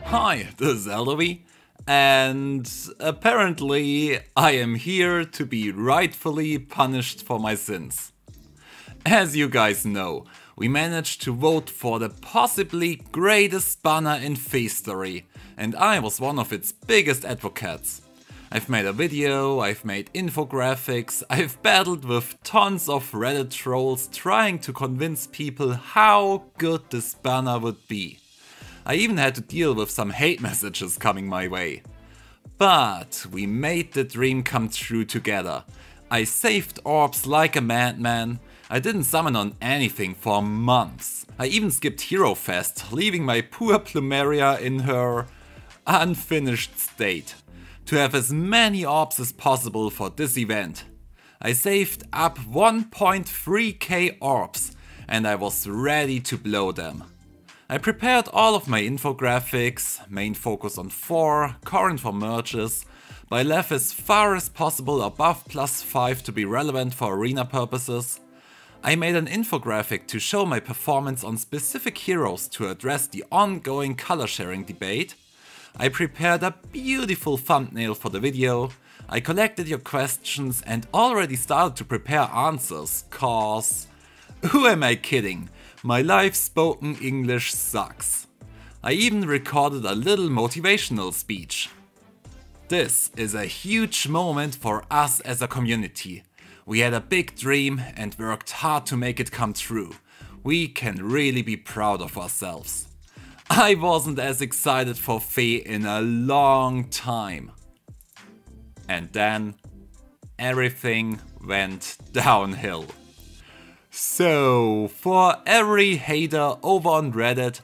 Hi, this is Eldervi, and apparently I am here to be rightfully punished for my sins. As you guys know, we managed to vote for the possibly greatest banner in history, and I was one of its biggest advocates. I've made a video, I've made infographics, I've battled with tons of Reddit trolls trying to convince people how good this banner would be. I even had to deal with some hate messages coming my way. But we made the dream come true together. I saved Orbs like a madman. I didn't summon on anything for months. I even skipped Hero Fest, leaving my poor Plumeria in her unfinished state, to have as many Orbs as possible for this event. I saved up 1.3k Orbs and I was ready to blow them. I prepared all of my infographics, main focus on 4, current for merges, by left as far as possible above +5 to be relevant for arena purposes. I made an infographic to show my performance on specific heroes to address the ongoing color sharing debate. I prepared a beautiful thumbnail for the video. I collected your questions and already started to prepare answers, cause who am I kidding? My live spoken English sucks. I even recorded a little motivational speech. This is a huge moment for us as a community. We had a big dream and worked hard to make it come true. We can really be proud of ourselves. I wasn't as excited for FE in a long time. And then everything went downhill. So, for every hater over on Reddit,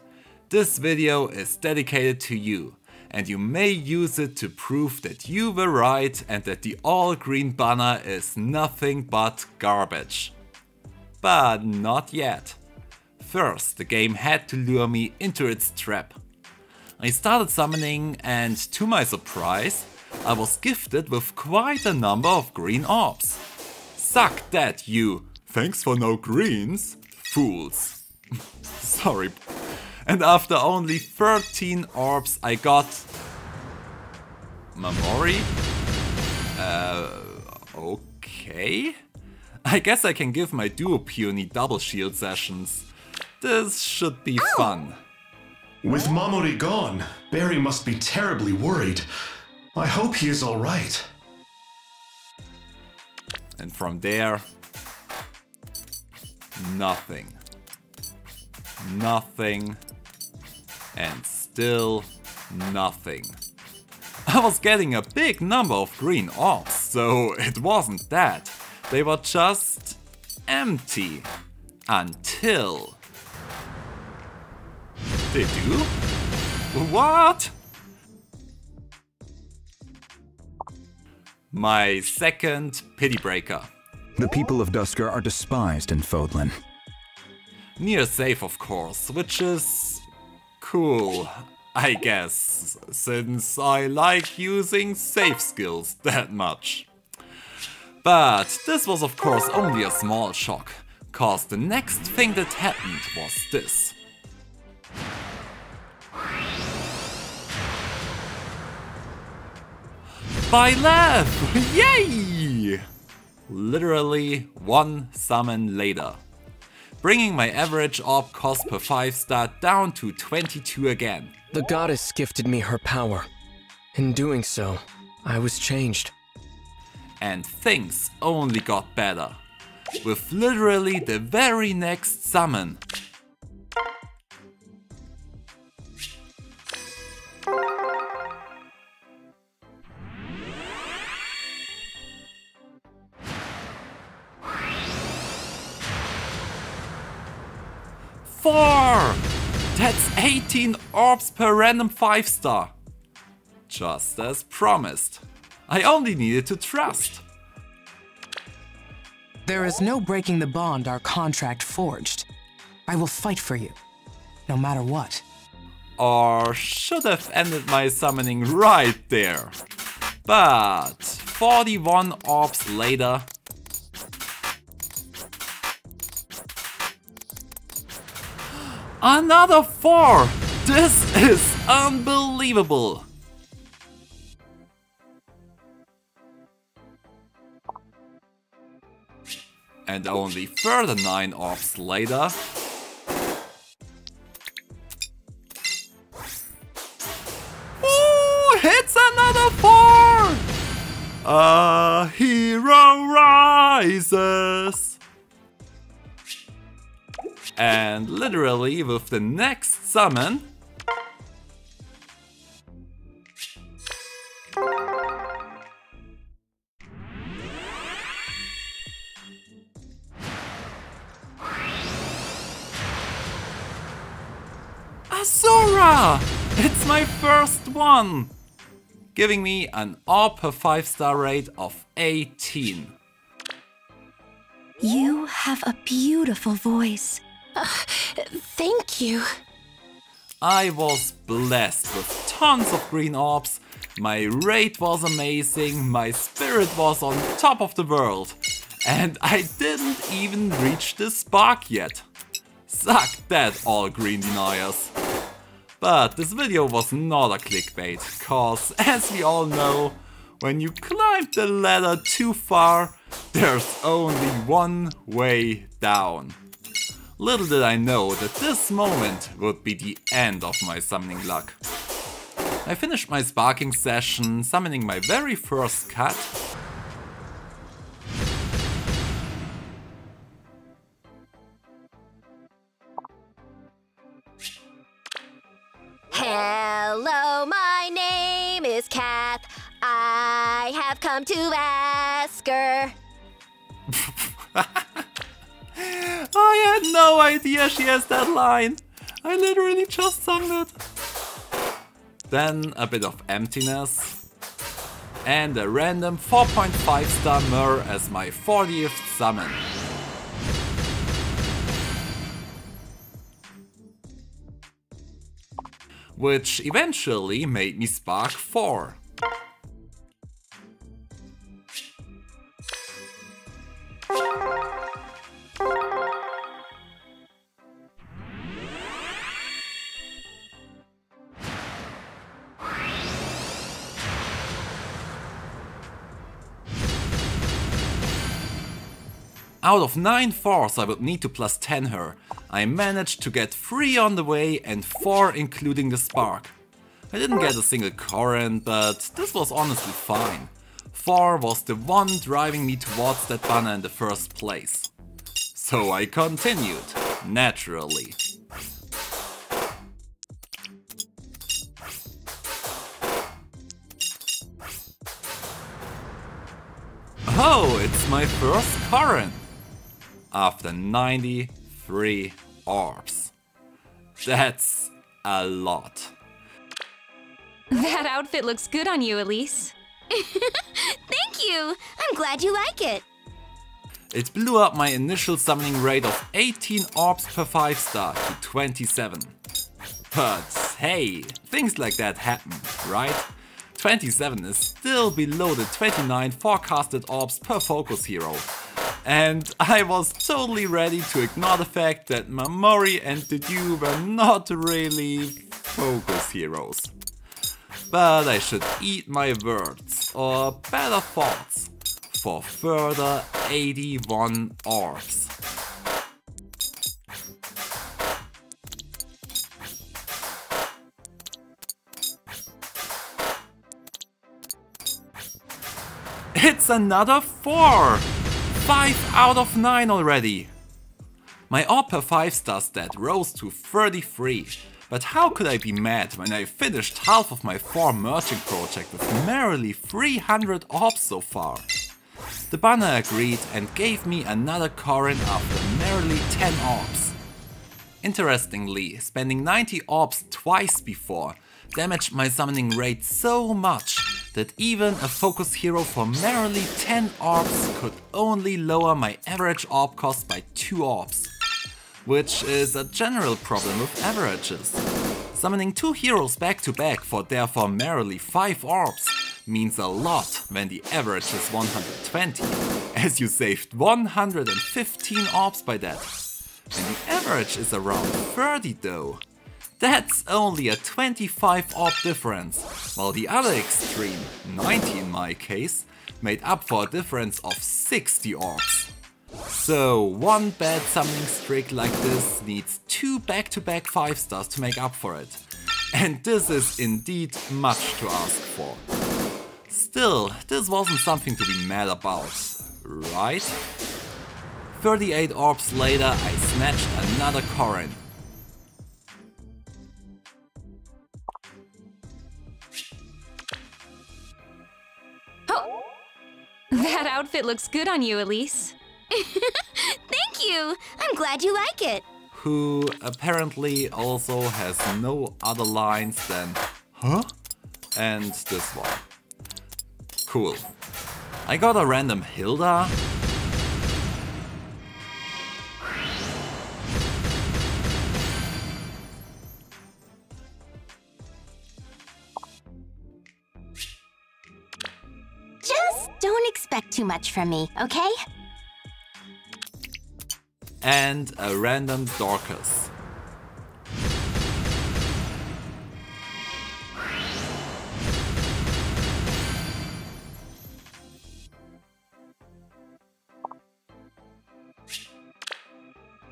this video is dedicated to you, and you may use it to prove that you were right and that the all-green banner is nothing but garbage. But not yet. First, the game had to lure me into its trap. I started summoning and, to my surprise, I was gifted with quite a number of green orbs. Suck that, you "thanks for no greens" fools. Sorry. And after only 13 orbs I got Mamori? Okay. I guess I can give my duo peony double shield sessions. This should be fun. With Mamori gone, Barry must be terribly worried. I hope he is alright. And from there, nothing. Nothing. And still nothing. I was getting a big number of green orbs, so it wasn't that. They were just empty. Until... They do? What? My second pity breaker. The people of Dusker are despised in Fodlan. Near safe, of course, which is cool, I guess, since I like using safe skills that much. But this was of course only a small shock, cause the next thing that happened was this. By Lev! Yay! Literally one summon later, bringing my average orb cost per 5-star down to 22 again. The goddess gifted me her power. In doing so, I was changed. And things only got better, with literally the very next summon. Four! That's 18 orbs per random 5-star. Just as promised. I only needed to trust. There is no breaking the bond our contract forged. I will fight for you, no matter what. Or should have ended my summoning right there. But 41 orbs later, another 4! This is unbelievable! And only further 9 orbs later... Ooh, hits another 4! A hero rises! And literally with the next summon... Asura! It's my first one! Giving me an orb per 5-star rate of 18. You have a beautiful voice. Thank you. I was blessed with tons of green orbs, my rate was amazing, my spirit was on top of the world. And I didn't even reach the spark yet. Suck that, all green deniers. But this video was not a clickbait, cause as we all know, when you climb the ladder too far, there's only one way down. Little did I know that this moment would be the end of my summoning luck. I finished my sparking session, summoning my very first cut. Hello, my name is Kath. I have come to ask her. I had no idea she has that line. I literally just sung it. Then a bit of emptiness. And a random 4.5-star Myrrh as my 40th summon. Which eventually made me spark 4. Out of 9 4s I would need to plus 10 her. I managed to get 3 on the way and 4 including the spark. I didn't get a single current, but this was honestly fine. 4 was the one driving me towards that banner in the first place. So I continued, naturally. Oh, it's my first current! After 93 orbs. That's a lot. That outfit looks good on you, Elise. Thank you. I'm glad you like it. It blew up my initial summoning rate of 18 orbs per 5-star to 27. But hey, things like that happen, right? 27 is still below the 29 forecasted orbs per focus hero. And I was totally ready to ignore the fact that Mamori and Dedu were not really focus heroes. But I should eat my words, or better thoughts, for further 81 orbs. It's another 4! 5 out of 9 already! My orb per 5-star stat rose to 33, but how could I be mad when I finished half of my 4 merging project with merely 300 orbs so far? The banner agreed and gave me another current after merely 10 orbs. Interestingly, spending 90 orbs twice before damaged my summoning rate so much that even a focus hero for merely 10 orbs could only lower my average orb cost by 2 orbs. Which is a general problem with averages. Summoning 2 heroes back to back for therefore merely 5 orbs means a lot when the average is 120, as you saved 115 orbs by that. When the average is around 30 though, That's only a 25 orb difference, while the other extreme, 90 in my case, made up for a difference of 60 orbs. So one bad summoning streak like this needs 2 back-to-back 5 stars to make up for it. And this is indeed much to ask for. Still, this wasn't something to be mad about, right? 38 orbs later, I snatched another Corrin. Oh! That outfit looks good on you, Elise. Thank you! I'm glad you like it. Who apparently also has no other lines than "huh?" and this one. Cool. I got a random Hilda. Just don't expect too much from me, okay? And a random Dorcas.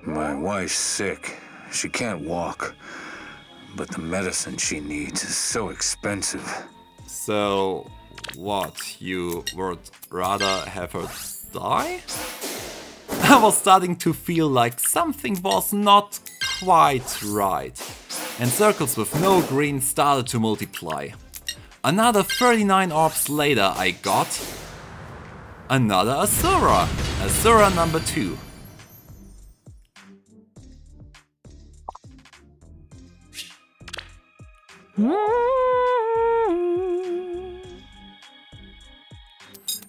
My wife's sick. She can't walk. But the medicine she needs is so expensive. So, what, you would rather have her die? I was starting to feel like something was not quite right, and circles with no green started to multiply. Another 39 orbs later I got another Asura, Asura number 2.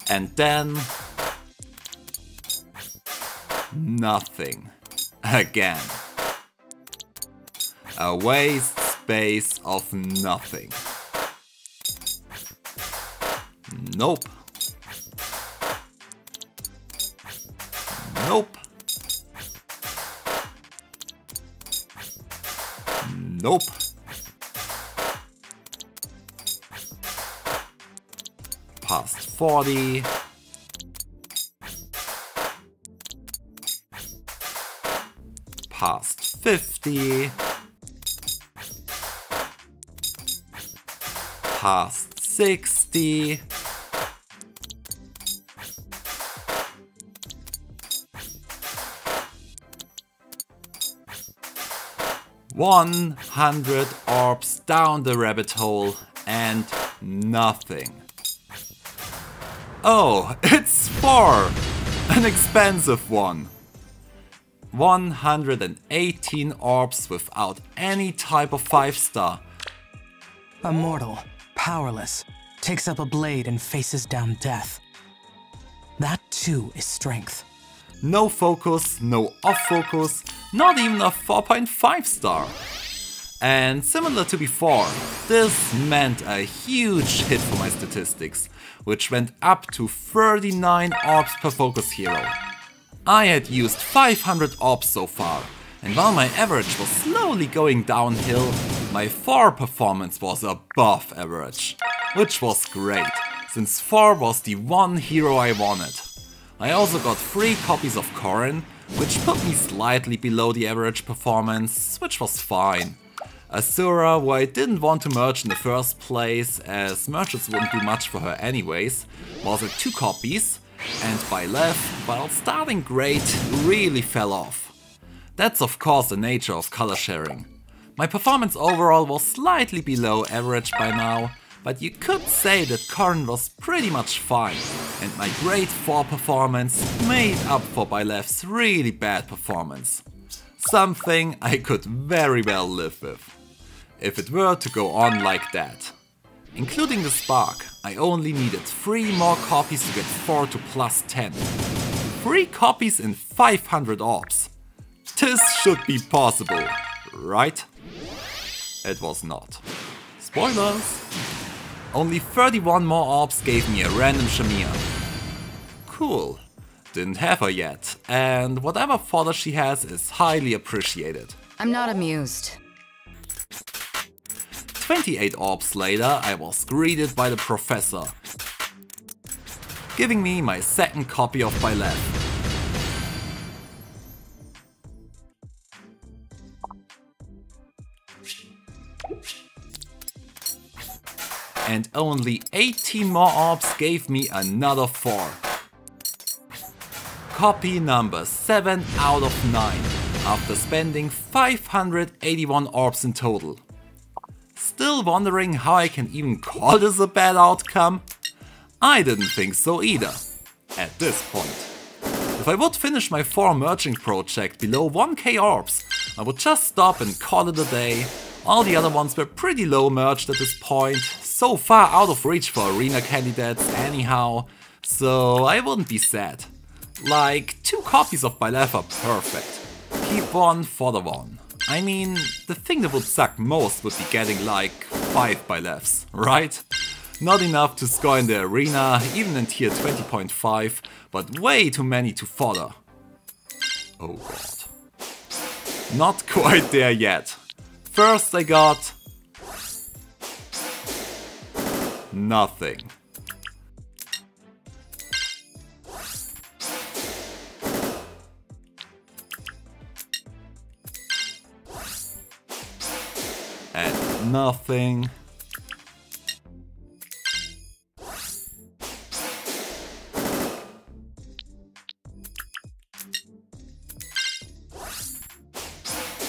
And then nothing. Again. A waste space of nothing. Nope. Nope. Nope. Past 40. Past 50. Past 60. $100 orbs down the rabbit hole and nothing. Oh, it's 4! An expensive one. 118 orbs without any type of 5-star. Immortal, powerless, takes up a blade and faces down death. That too is strength. No focus, no off focus, not even a 4.5 star. And similar to before, this meant a huge hit for my statistics, which went up to 39 orbs per focus hero. I had used 500 orbs so far, and while my average was slowly going downhill, my 4 performance was above average. Which was great, since 4 was the one hero I wanted. I also got 3 copies of Corrin, which put me slightly below the average performance, which was fine. Asura, who I didn't want to merge in the first place, as merges wouldn't do much for her anyways, was at 2 copies, and by left, while starting great, really fell off. That's of course the nature of color sharing. My performance overall was slightly below average by now, but you could say that Corrin was pretty much fine, and my grade 4 performance made up for Byleft's really bad performance. Something I could very well live with, if it were to go on like that. Including the spark, I only needed 3 more copies to get 4 to plus 10. 3 copies in 500 orbs. This should be possible, right? It was not. Spoilers! Only 31 more orbs gave me a random Shamir. Cool. Didn't have her yet, and whatever fodder she has is highly appreciated. I'm not amused. 28 orbs later, I was greeted by the professor, giving me my second copy of Byleth. And only 18 more orbs gave me another 4. Copy number 7 out of 9, after spending 581 orbs in total. Still wondering how I can even call this a bad outcome? I didn't think so either, at this point. If I would finish my 4 merging project below 1k orbs, I would just stop and call it a day. All the other ones were pretty low merged at this point, so far out of reach for arena candidates anyhow, so I wouldn't be sad. Like, 2 copies of Byleth are perfect. Keep one for the one. I mean, the thing that would suck most would be getting like 5 Byleths, right? Not enough to score in the arena, even in tier 20.5, but way too many to fodder. Oh god. Not quite there yet. First I got... nothing. And nothing.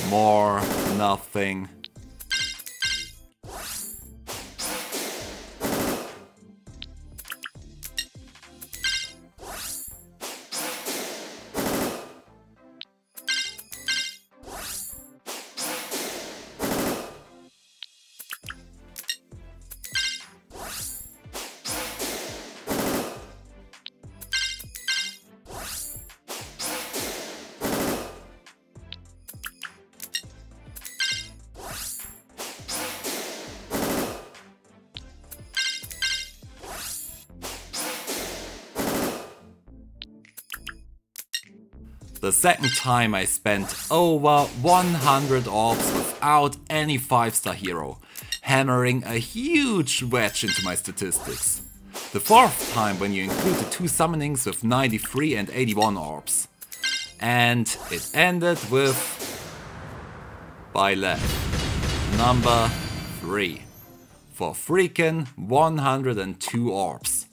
More nothing. The second time I spent over 100 orbs without any 5-star hero, hammering a huge wedge into my statistics. The fourth time when you include the 2 summonings with 93 and 81 orbs. And it ended with Byleth, number 3, for freaking 102 orbs.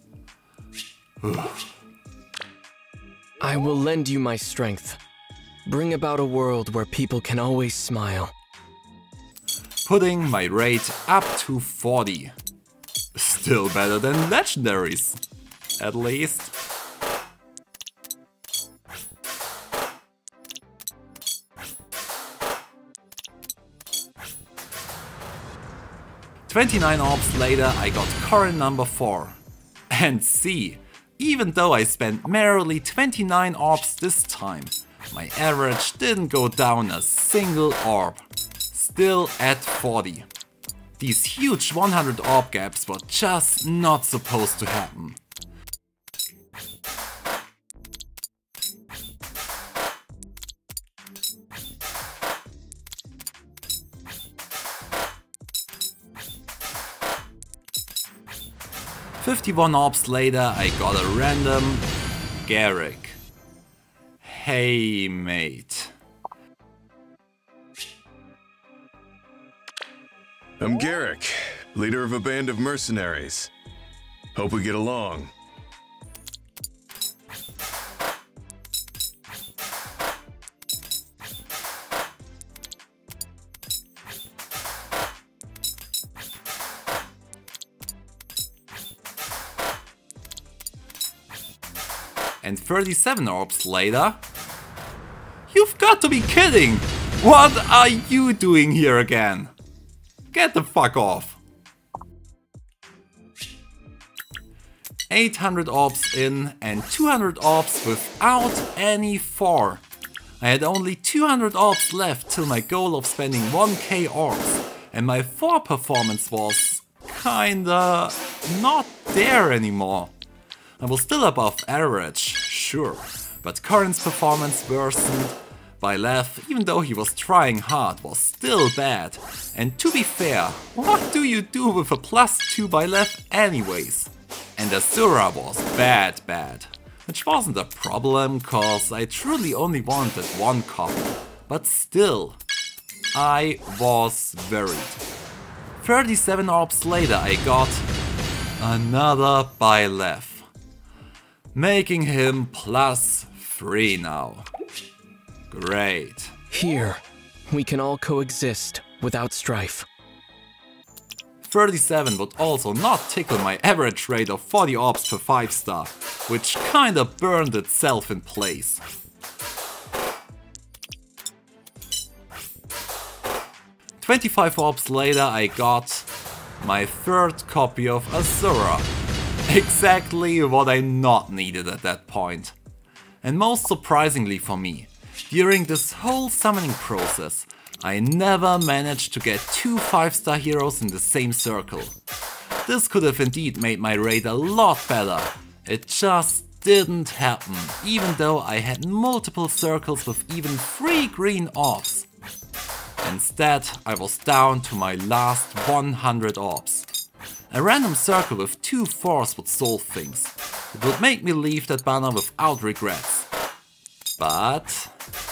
I will lend you my strength. Bring about a world where people can always smile. Putting my rate up to 40. Still better than legendaries, at least. "29 orbs later I got Corin number 4. And see, even though I spent merely 29 orbs this time, my average didn't go down a single orb. Still at 40. These huge 100 orb gaps were just not supposed to happen. "51 orbs later I got a random Garrick. Hey mate." I'm Garrick, leader of a band of mercenaries. Hope we get along. And 37 orbs later... You've got to be kidding! What are you doing here again? Get the fuck off! 800 orbs in and 200 orbs without any 4. I had only 200 orbs left till my goal of spending 1k orbs, and my 4 performance was kinda not there anymore. I was still above average, sure, but Corin's performance worsened, Byleth, even though he was trying hard, was still bad. And to be fair, what do you do with a +2 Byleth anyways? And Asura was bad. Which wasn't a problem, cause I truly only wanted one copy. But still, I was worried. 37 orbs later I got another Byleth, making him +3 now. Great. Here, we can all coexist without strife. 37 would also not tickle my average rate of 40 orbs per 5-star, which kinda burned itself in place. "25 orbs later I got my 3rd copy of Asura. Exactly what I not needed at that point. And most surprisingly for me, during this whole summoning process, I never managed to get 2 5-star heroes in the same circle. This could have indeed made my raid a lot better. It just didn't happen, even though I had multiple circles with even 3 green orbs. Instead, I was down to my last 100 orbs. A random circle with 2 4s would solve things. It would make me leave that banner without regrets. But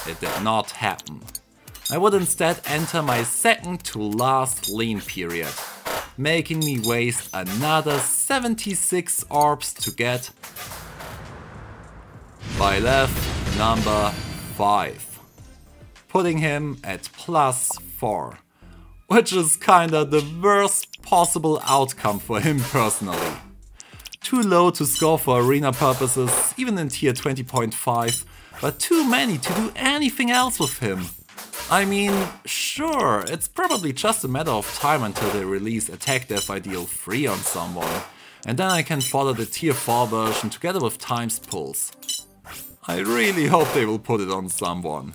it did not happen. I would instead enter my 2nd to last lean period, making me waste another 76 orbs to get Byleth number 5, putting him at +4, which is kinda the worst possible outcome for him personally. Too low to score for arena purposes, even in tier 20.5, but too many to do anything else with him. I mean, sure, it's probably just a matter of time until they release Attack Death Ideal 3 on someone, and then I can follow the tier 4 version together with Times Pulse. I really hope they will put it on someone.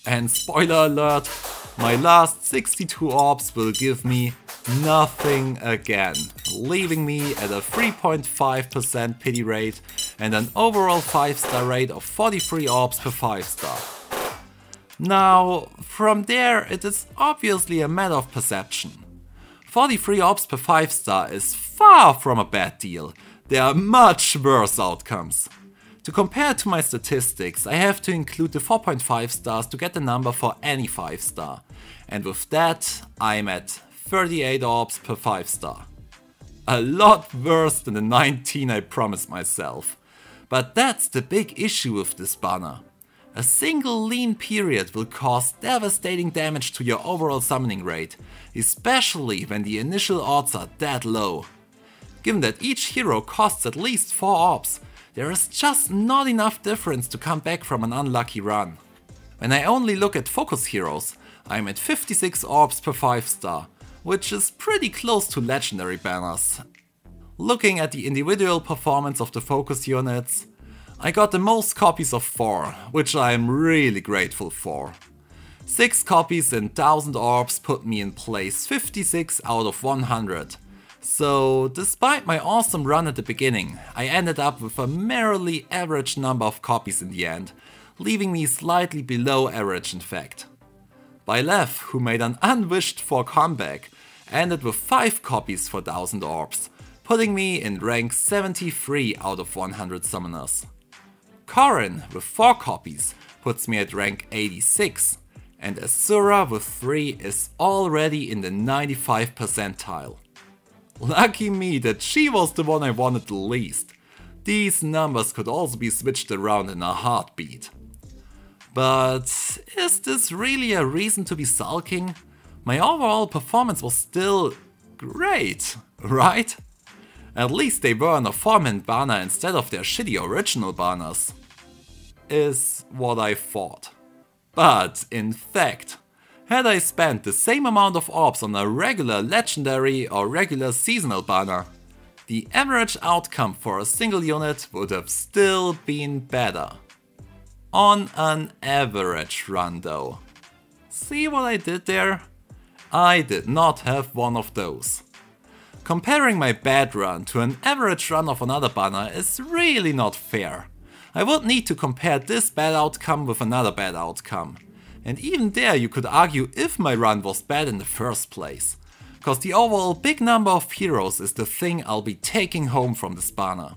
And spoiler alert, my last 62 orbs will give me nothing again, leaving me at a 3.5% pity rate and an overall 5-star rate of 43 orbs per 5-star. Now, from there it is obviously a matter of perception. 43 orbs per 5-star is far from a bad deal. There are much worse outcomes. To compare to my statistics, I have to include the 4.5 stars to get the number for any 5-star. And with that, I'm at 38 orbs per 5-star. A lot worse than the 19 I promised myself. But that's the big issue with this banner. A single lean period will cause devastating damage to your overall summoning rate, especially when the initial odds are that low. Given that each hero costs at least 4 orbs, there is just not enough difference to come back from an unlucky run. When I only look at focus heroes, I'm at 56 orbs per 5-star, which is pretty close to legendary banners. Looking at the individual performance of the focus units, I got the most copies of 4, which I am really grateful for. 6 copies and 1000 orbs put me in place 56 out of 100. So, despite my awesome run at the beginning, I ended up with a merely average number of copies in the end, leaving me slightly below average in fact. Byleth, who made an unwished for comeback, ended with 5 copies for 1000 orbs, putting me in rank 73 out of 100 summoners. Corrin, with 4 copies, puts me at rank 86, and Asura with 3 is already in the 95 percentile. Lucky me that she was the one I wanted the least. These numbers could also be switched around in a heartbeat. But is this really a reason to be sulking? My overall performance was still great, right? At least they were on a 4-man banner instead of their shitty original banners. Is what I thought. But in fact, had I spent the same amount of orbs on a regular legendary or regular seasonal banner, the average outcome for a single unit would have still been better. On an average run though. See what I did there? I did not have one of those. Comparing my bad run to an average run of another banner is really not fair. I would need to compare this bad outcome with another bad outcome. And even there you could argue if my run was bad in the first place. Cause the overall big number of heroes is the thing I'll be taking home from this banner.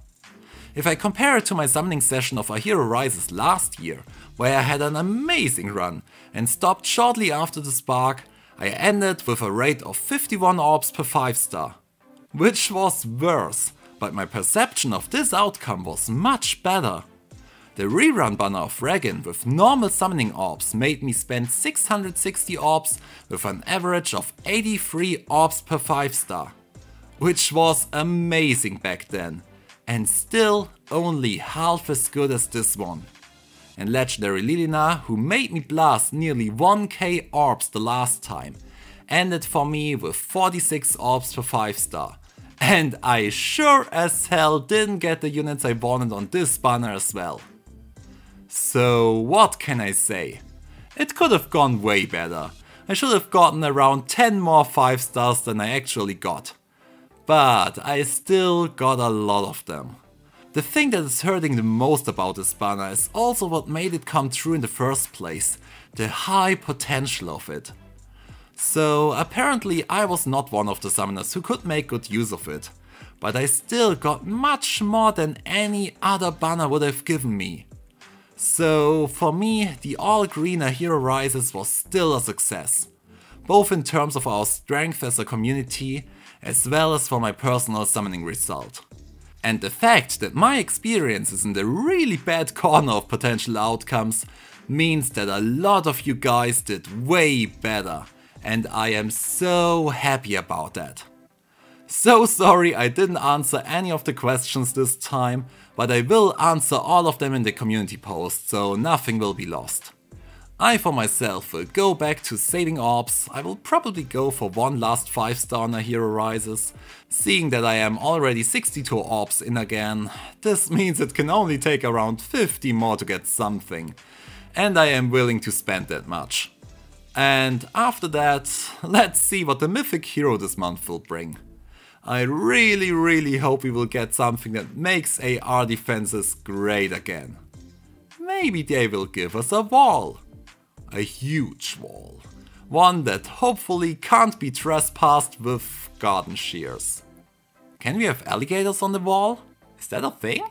If I compare it to my summoning session of A Hero Rises last year, where I had an amazing run and stopped shortly after the spark, I ended with a rate of 51 orbs per 5-star. Which was worse, but my perception of this outcome was much better. The rerun banner of Regin with normal summoning orbs made me spend 660 orbs with an average of 83 orbs per 5-star. Which was amazing back then, and still only half as good as this one. And Legendary Lilina, who made me blast nearly 1k orbs the last time, ended for me with 46 orbs per 5-star. And I sure as hell didn't get the units I wanted on this banner as well. So what can I say? It could have gone way better. I should have gotten around 10 more 5-stars than I actually got. But I still got a lot of them. The thing that is hurting the most about this banner is also what made it come true in the first place, the high potential of it. So apparently I was not one of the summoners who could make good use of it, but I still got much more than any other banner would have given me. So for me, the all-green A Hero Rises was still a success, both in terms of our strength as a community, as well as for my personal summoning result. And the fact that my experience is in the really bad corner of potential outcomes means that a lot of you guys did way better, and I am so happy about that. So sorry I didn't answer any of the questions this time, but I will answer all of them in the community post, so nothing will be lost. I for myself will go back to saving orbs. I will probably go for one last 5-star on A Hero Rises. Seeing that I am already 62 orbs in again, this means it can only take around 50 more to get something. And I am willing to spend that much. And after that, let's see what the mythic hero this month will bring. I really hope we will get something that makes AR defenses great again. Maybe they will give us a wall. A huge wall. One that hopefully can't be trespassed with garden shears. Can we have alligators on the wall? Is that a thing?